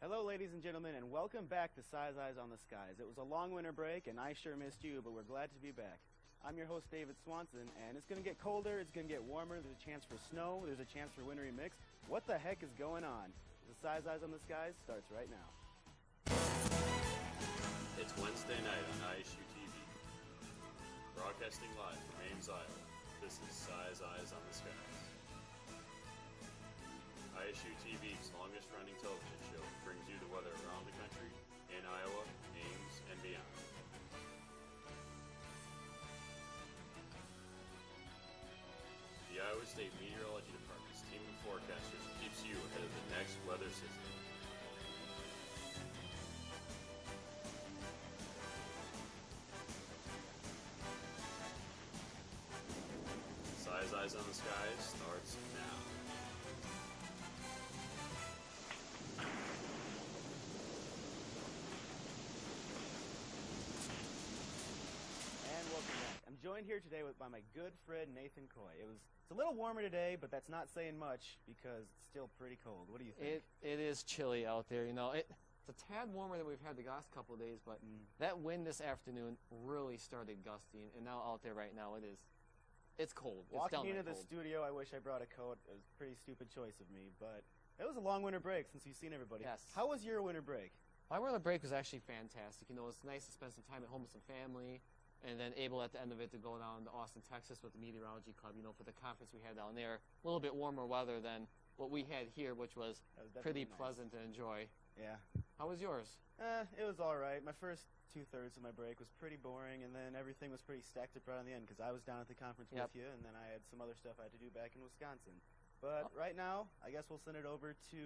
Hello, ladies and gentlemen, and welcome back to Size Eyes on the Skies. It was a long winter break, and I sure missed you, but we're glad to be back. I'm your host, David Swanson, and it's going to get colder, it's going to get warmer, there's a chance for snow, there's a chance for wintry mix. What the heck is going on? The Size Eyes on the Skies starts right now. It's Wednesday night on ISU TV. Broadcasting live from Ames, Iowa, this is Size Eyes on the Skies. ISU TV's longest-running television show brings you the weather around the country, in Iowa, Ames, and beyond. The Iowa State Meteorology Department's team of forecasters keeps you ahead of the next weather system. Size Eyes on the Skies starts now. And welcome back. I'm joined here today by my good friend Nathan Coy. It's a little warmer today, but that's not saying much because it's still pretty cold. What do you think? It is chilly out there. You know, it's a tad warmer than we've had the last couple of days, but that wind this afternoon really started gusting, and now out there right now it's cold. Walking into the studio, I wish I brought a coat. It was a pretty stupid choice of me, but it was a long winter break since you've seen everybody. Yes. How was your winter break? My winter break was actually fantastic. You know, it's nice to spend some time at home with some family, and then able at the end of it to go down to Austin, Texas with the Meteorology Club, you know, for the conference we had down there. A little bit warmer weather than what we had here, which was pretty nice. Pleasant to enjoy. Yeah. How was yours? It was all right. My first two-thirds of my break was pretty boring, and then everything was pretty stacked up right on the end because I was down at the conference with you, and then I had some other stuff I had to do back in Wisconsin. But right now, I guess we'll send it over to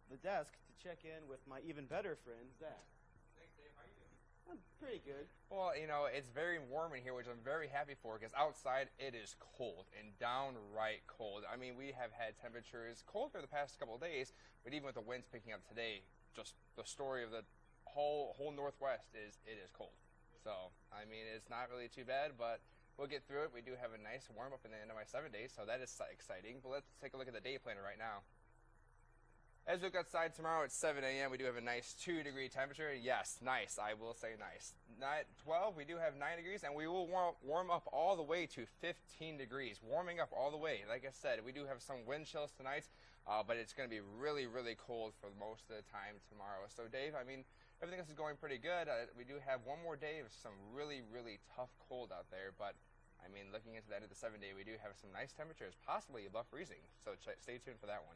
the desk to check in with my even better friend, Zach. Thanks, Dave. How are you doing? I'm pretty good. Well, you know, it's very warm in here, which I'm very happy for, because outside it is cold and downright cold. I mean, we have had temperatures colder the past couple of days, but even with the winds picking up today, just the story of the whole Northwest is it is cold. So, I mean, it's not really too bad, but we'll get through it. We do have a nice warm-up in the end of my 7 days, so that is exciting. But let's take a look at the day planner right now. As we look outside tomorrow at 7 a.m., we do have a nice 2-degree temperature. Yes, nice. I will say nice. At 12, we do have 9 degrees, and we will warm up all the way to 15 degrees. Warming up all the way. Like I said, we do have some wind chills tonight, but it's going to be really, really cold for most of the time tomorrow. So, Dave, I mean, everything else is going pretty good. We do have one more day of some really, really tough cold out there, but I mean, looking into the end of the 7-day, we do have some nice temperatures, possibly above freezing. So stay tuned for that one.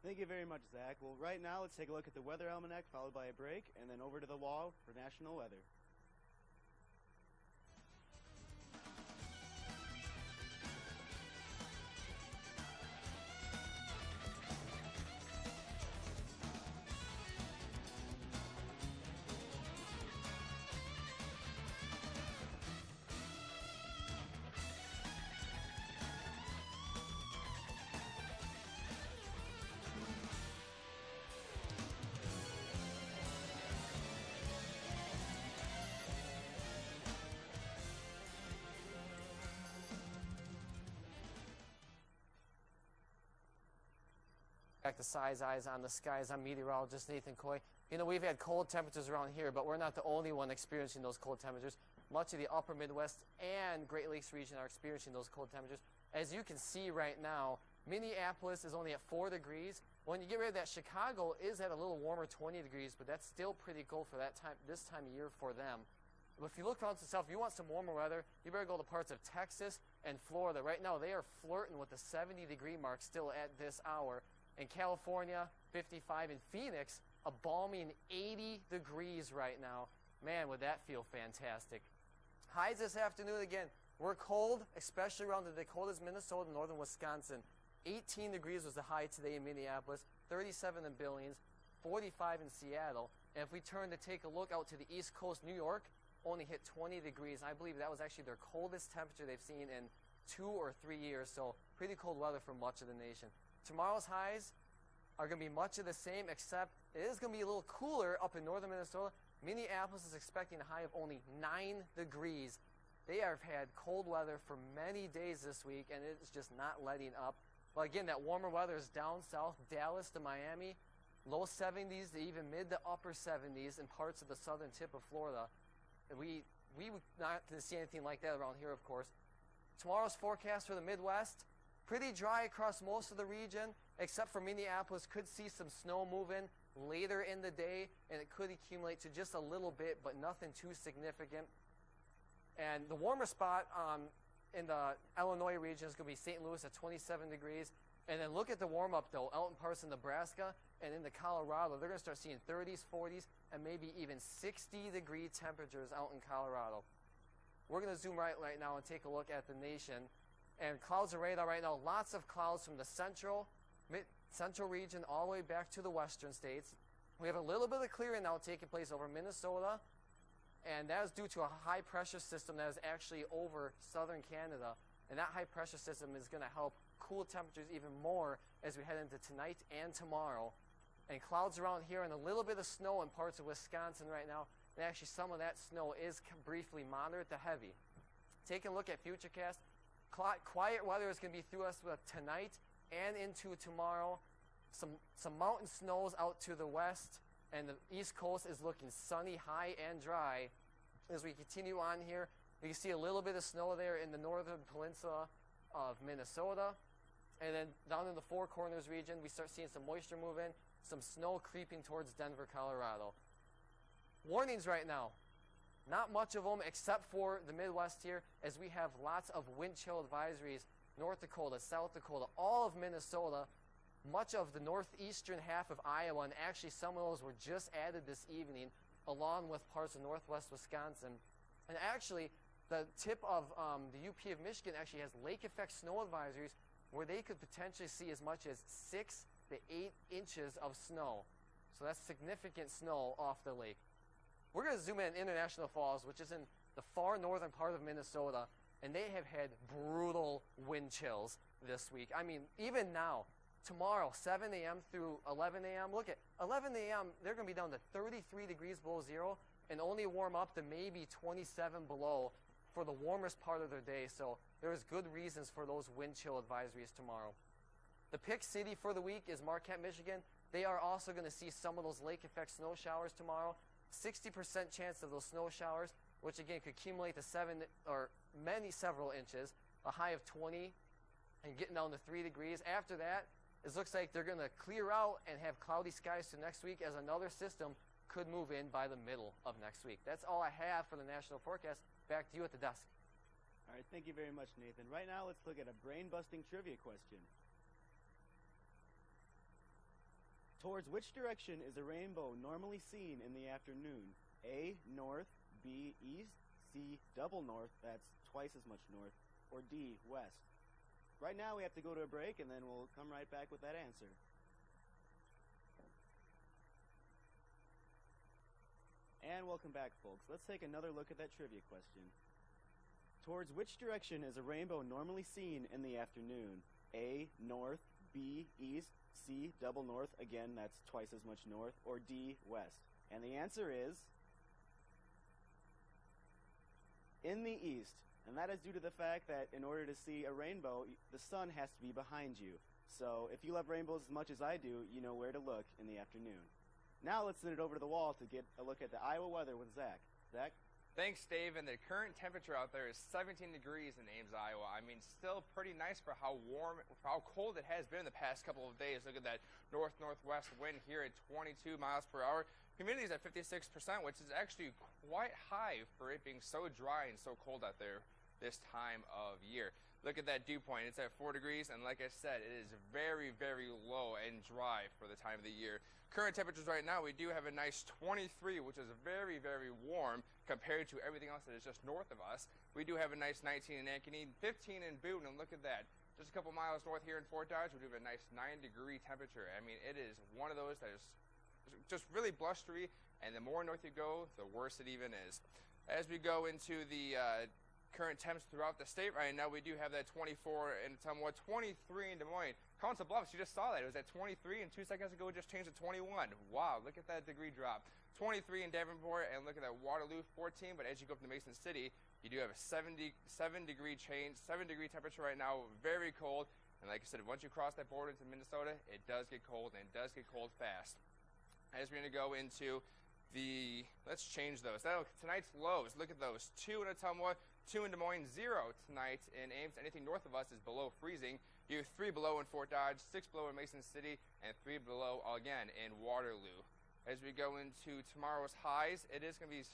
Thank you very much, Zach. Well, right now, let's take a look at the weather almanac, followed by a break, and then over to the wall for national weather. Back to Size Eyes on the Skies. I'm meteorologist Nathan Coy. You know, we've had cold temperatures around here, but we're not the only one experiencing those cold temperatures. Much of the upper Midwest and Great Lakes region are experiencing those cold temperatures. As you can see right now, Minneapolis is only at 4 degrees. When you get rid of that, Chicago is at a little warmer, 20 degrees, but that's still pretty cold for this time of year for them. But if you look around to the south, if you want some warmer weather, you better go to parts of Texas and Florida. Right now, they are flirting with the 70-degree mark still at this hour. In California, 55. In Phoenix, a balmy 80 degrees right now. Man, would that feel fantastic. Highs this afternoon again. We're cold, especially around the Dakotas, Minnesota, and northern Wisconsin. 18 degrees was the high today in Minneapolis, 37 in Billings, 45 in Seattle. And if we turn to take a look out to the East Coast, New York only hit 20 degrees. I believe that was actually their coldest temperature they've seen in 2 or 3 years. So pretty cold weather for much of the nation. Tomorrow's highs are going to be much of the same, except it is going to be a little cooler up in northern Minnesota. Minneapolis is expecting a high of only 9 degrees. They have had cold weather for many days this week, and it's just not letting up. But again, that warmer weather is down south, Dallas to Miami. low 70s to even mid to upper 70s in parts of the southern tip of Florida. And we would not going to see anything like that around here, of course. Tomorrow's forecast for the Midwest, pretty dry across most of the region, except for Minneapolis. Could see some snow moving later in the day, and it could accumulate to just a little bit, but nothing too significant. And the warmer spot in the Illinois region is going to be St. Louis at 27 degrees. And then look at the warm-up, though, out in parts of Nebraska and into Colorado. They're going to start seeing 30s, 40s, and maybe even 60-degree temperatures out in Colorado. We're going to zoom right now and take a look at the nation. And clouds and radar right now, lots of clouds from the central region all the way back to the western states. We have a little bit of clearing now taking place over Minnesota, and that is due to a high-pressure system that is actually over southern Canada. And that high-pressure system is going to help cool temperatures even more as we head into tonight and tomorrow. And clouds around here and a little bit of snow in parts of Wisconsin right now. And actually some of that snow is briefly moderate to heavy. Taking a look at Futurecast, quiet weather is going to be through us tonight and into tomorrow. Some mountain snows out to the west, and the east coast is looking sunny, high, and dry. As we continue on here, we can see a little bit of snow there in the northern peninsula of Minnesota. And then down in the Four Corners region, we start seeing some moisture move in, some snow creeping towards Denver, Colorado. Warnings right now. Not much of them except for the Midwest here, as we have lots of wind chill advisories. North Dakota, South Dakota, all of Minnesota, much of the northeastern half of Iowa, and actually some of those were just added this evening, along with parts of northwest Wisconsin. And actually, the tip of the UP of Michigan actually has lake effect snow advisories where they could potentially see as much as 6 to 8 inches of snow. So that's significant snow off the lake. We're going to zoom in International Falls, which is in the far northern part of Minnesota, and they have had brutal wind chills this week. I mean, even now, tomorrow, 7 a.m. through 11 a.m., look at 11 a.m., they're going to be down to 33 degrees below zero and only warm up to maybe 27 below for the warmest part of their day. So there's good reasons for those wind chill advisories tomorrow. The pick city for the week is Marquette, Michigan. They are also going to see some of those lake effect snow showers tomorrow. 60% chance of those snow showers, which again could accumulate to several inches, a high of 20 and getting down to 3 degrees. After that, it looks like they're going to clear out and have cloudy skies to next week, as another system could move in by the middle of next week. That's all I have for the national forecast. Back to you at the desk. All right, thank you very much, Nathan. Right now, let's look at a brain-busting trivia question. Towards which direction is a rainbow normally seen in the afternoon? A, north, B, east, C, double north, that's twice as much north, or D, west? Right now we have to go to a break, and then we'll come right back with that answer. And welcome back, folks. Let's take another look at that trivia question. Towards which direction is a rainbow normally seen in the afternoon? A, north, B, east, C, double north, again, that's twice as much north, or D, west? And the answer is in the east. And that is due to the fact that in order to see a rainbow, the sun has to be behind you. So if you love rainbows as much as I do, you know where to look in the afternoon. Now let's send it over to the wall to get a look at the Iowa weather with Zach. Zach? Thanks, Dave. And the current temperature out there is 17 degrees in Ames, Iowa. I mean, still pretty nice for how cold it has been the past couple of days. Look at that northwest wind here at 22 miles per hour. Humidity is at 56%, which is actually quite high for it being so dry and so cold out there this time of year. Look at that dew point. It's at 4 degrees, and like I said, it is very, very low and dry for the time of the year. Current temperatures right now, we do have a nice 23, which is very, very warm compared to everything else that is just north of us. We do have a nice 19 in Ankeny, 15 in Boone, and look at that. Just a couple miles north here in Fort Dodge, we do have a nice 9-degree temperature. I mean, it is one of those that is just really blustery, and the more north you go, the worse it even is. As we go into the current temps throughout the state right now, we do have that 24 in Tumwa, 23 in Des Moines. Council Bluffs, you just saw that. It was at 23, and 2 seconds ago it just changed to 21. Wow, look at that degree drop. 23 in Davenport, and look at that Waterloo, 14. But as you go up to Mason City, you do have a 7-degree change, 7-degree temperature right now, very cold. And like I said, once you cross that border into Minnesota, it does get cold, and it does get cold fast. As we're going to go into let's change those. Tonight's lows, look at those. 2 in Ottumwa, 2 in Des Moines, 0 tonight in Ames. Anything north of us is below freezing. You have 3 below in Fort Dodge, 6 below in Mason City, and 3 below again in Waterloo. As we go into tomorrow's highs, it is going to be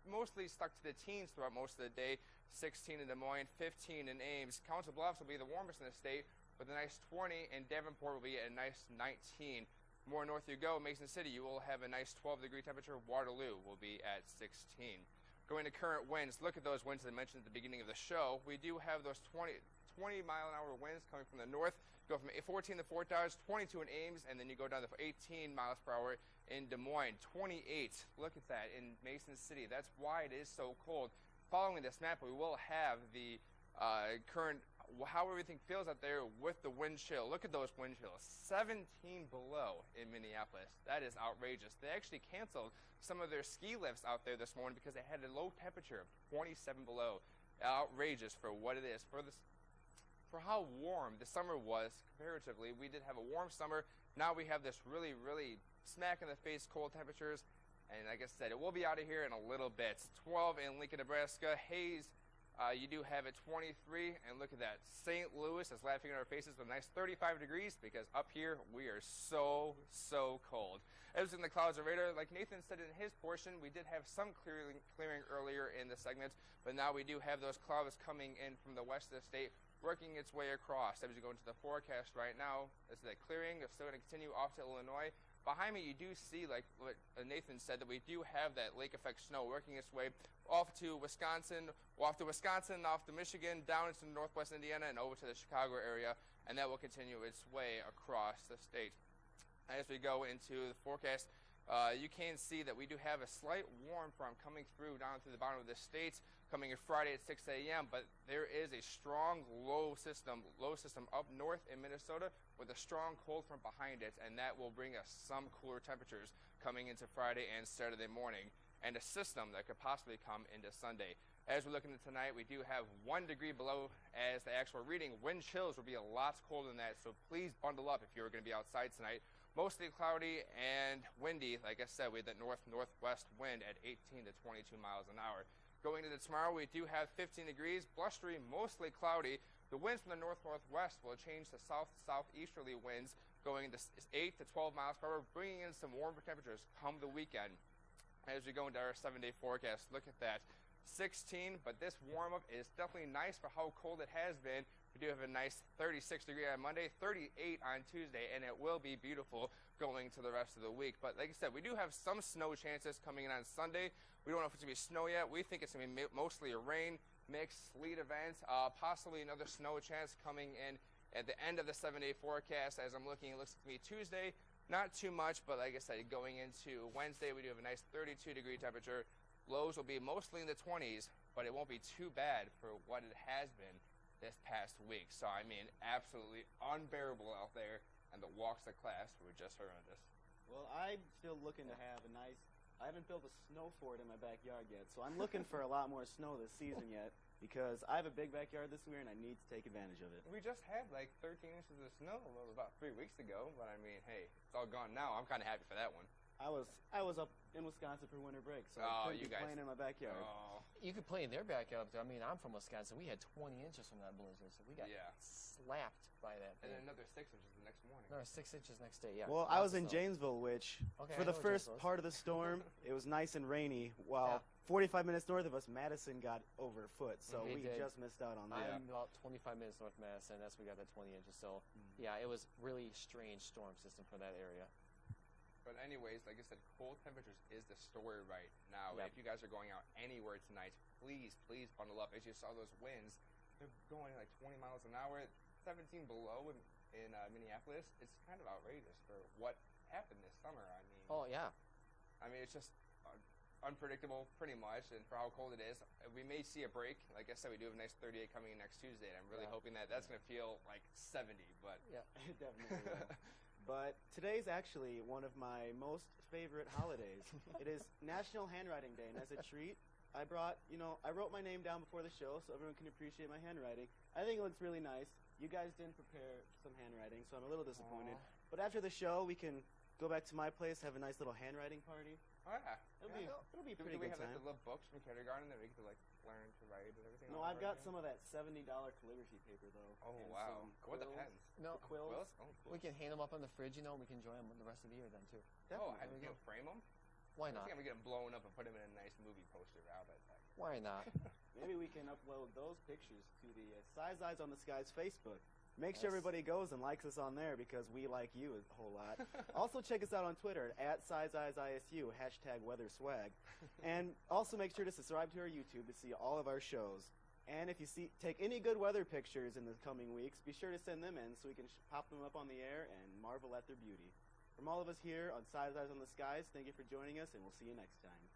mostly stuck to the teens throughout most of the day. 16 in Des Moines, 15 in Ames. Council Bluffs will be the warmest in the state with a nice 20, and Davenport will be a nice 19. More north you go, Mason City, you will have a nice 12-degree temperature. Waterloo will be at 16. Going to current winds, look at those winds that I mentioned at the beginning of the show. We do have those 20-mile-an-hour winds coming from the north. Go from 14 to Fort Dodge, 22 in Ames, and then you go down to 18 miles per hour in Des Moines. 28, look at that, in Mason City. That's why it is so cold. Following this map, we will have the current how everything feels out there with the wind chill. Look at those wind chills. 17 below in Minneapolis. That is outrageous. They actually canceled some of their ski lifts out there this morning because they had a low temperature of 27 below. Outrageous for what it is. For how warm the summer was comparatively. We did have a warm summer. Now we have this really, really smack-in-the-face cold temperatures. And like I said, it will be out of here in a little bit. 12 in Lincoln, Nebraska. Hays, you do have it 23, and look at that. St. Louis is laughing in our faces with a nice 35 degrees because up here we are so cold. As in the clouds are radar, like Nathan said in his portion, we did have some clearing earlier in the segment, but now we do have those clouds coming in from the west of the state, working its way across. As you go into the forecast right now, as that clearing is still going to continue off to Illinois. Behind me, you do see, like what Nathan said, that we do have that lake effect snow working its way off to Wisconsin, off to Michigan, down into northwest Indiana, and over to the Chicago area, and that will continue its way across the state. As we go into the forecast, you can see that we do have a slight warm front coming through down through the bottom of the state, coming in Friday at 6 a.m., but there is a strong low system up north in Minnesota with a strong cold front behind it, and that will bring us some cooler temperatures coming into Friday and Saturday morning, and a system that could possibly come into Sunday. As we're looking at tonight, we do have 1 degree below as the actual reading. Wind chills will be a lot colder than that, so please bundle up if you're going to be outside tonight. Mostly cloudy and windy. Like I said, we had that north-northwest wind at 18 to 22 miles an hour. Going into tomorrow, we do have 15 degrees, blustery, mostly cloudy. The winds from the north-northwest will change to south-southeasterly winds, going to 8 to 12 miles per hour, bringing in some warmer temperatures come the weekend. As we go into our 7-day forecast, look at that. 16, but this warm-up is definitely nice for how cold it has been. We do have a nice 36 degree on Monday, 38 on Tuesday, and it will be beautiful going to the rest of the week. But like I said, we do have some snow chances coming in on Sunday. We don't know if it's going to be snow yet. We think it's going to be mostly a rain, mixed, sleet event, possibly another snow chance coming in at the end of the 7-day forecast. As I'm looking, it looks like to me Tuesday, not too much, but like I said, going into Wednesday, we do have a nice 32 degree temperature. Lows will be mostly in the 20s, but it won't be too bad for what it has been this past week. So, I mean, absolutely unbearable out there, and the walks of class were just horrendous. Well, I'm still looking to have a nice... I haven't built a snow fort in my backyard yet, so I'm looking for a lot more snow this season yet, because I have a big backyard this year, and I need to take advantage of it. We just had like 13 inches of snow about 3 weeks ago, but I mean, hey, it's all gone now. I'm kind of happy for that one. I was up in Wisconsin for winter break, so I couldn't be playing in my backyard. Oh. You could play in their backyard. I mean, I'm from Wisconsin. We had 20 inches from that blizzard, so we got slapped by that. And then another 6 inches the next morning. Another 6 inches next day, yeah. Well, I was in Janesville, which for the first Janesville. part of the storm, it was nice and rainy, while 45 minutes north of us, Madison got over a foot, so we just missed out on that. I'm about 25 minutes north of Madison. That's where we got that 20 inches. So, yeah, it was really strange storm system for that area. But anyways, like I said, cold temperatures is the story right now. If you guys are going out anywhere tonight, please bundle up. As you saw those winds, they're going like 20 miles an hour, 17 below in Minneapolis. It's kind of outrageous for what happened this summer. I mean, it's just unpredictable pretty much, and for how cold it is. We may see a break. Like I said, we do have a nice 38 coming in next Tuesday, and I'm really hoping that that's going to feel like 70. But It definitely will. But today's actually one of my most favorite holidays. It is National Handwriting Day, and as a treat, I wrote my name down before the show so everyone can appreciate my handwriting. I think it looks really nice. You guys didn't prepare some handwriting, so I'm a little disappointed. Aw. But after the show, we can go back to my place, have a nice little handwriting party. Oh yeah. It'll be a Do pretty we good have like time. the little books from kindergarten that we get to like learn to write and everything? No, all I've over got again? some of that $70 calligraphy paper though. Oh and wow. some What the quills. pens? No, The quills. Oh, cool. we can hang them up on the fridge, you know, and we can enjoy them the rest of the year then too. Oh, Definitely. have you frame them? Why I not? think I'm gonna get them blown up and put them in a nice movie poster. How about that? Why not? Maybe we can upload those pictures to the Size Eyes on the Skies Facebook. Make sure Yes. everybody goes and likes us on there because we like you a whole lot. Also, check us out on Twitter at SizeEyesISU, #WeatherSwag. And also make sure to subscribe to our YouTube to see all of our shows. And if you take any good weather pictures in the coming weeks, be sure to send them in so we can pop them up on the air and marvel at their beauty. From all of us here on Size Eyes on the Skies, thank you for joining us, and we'll see you next time.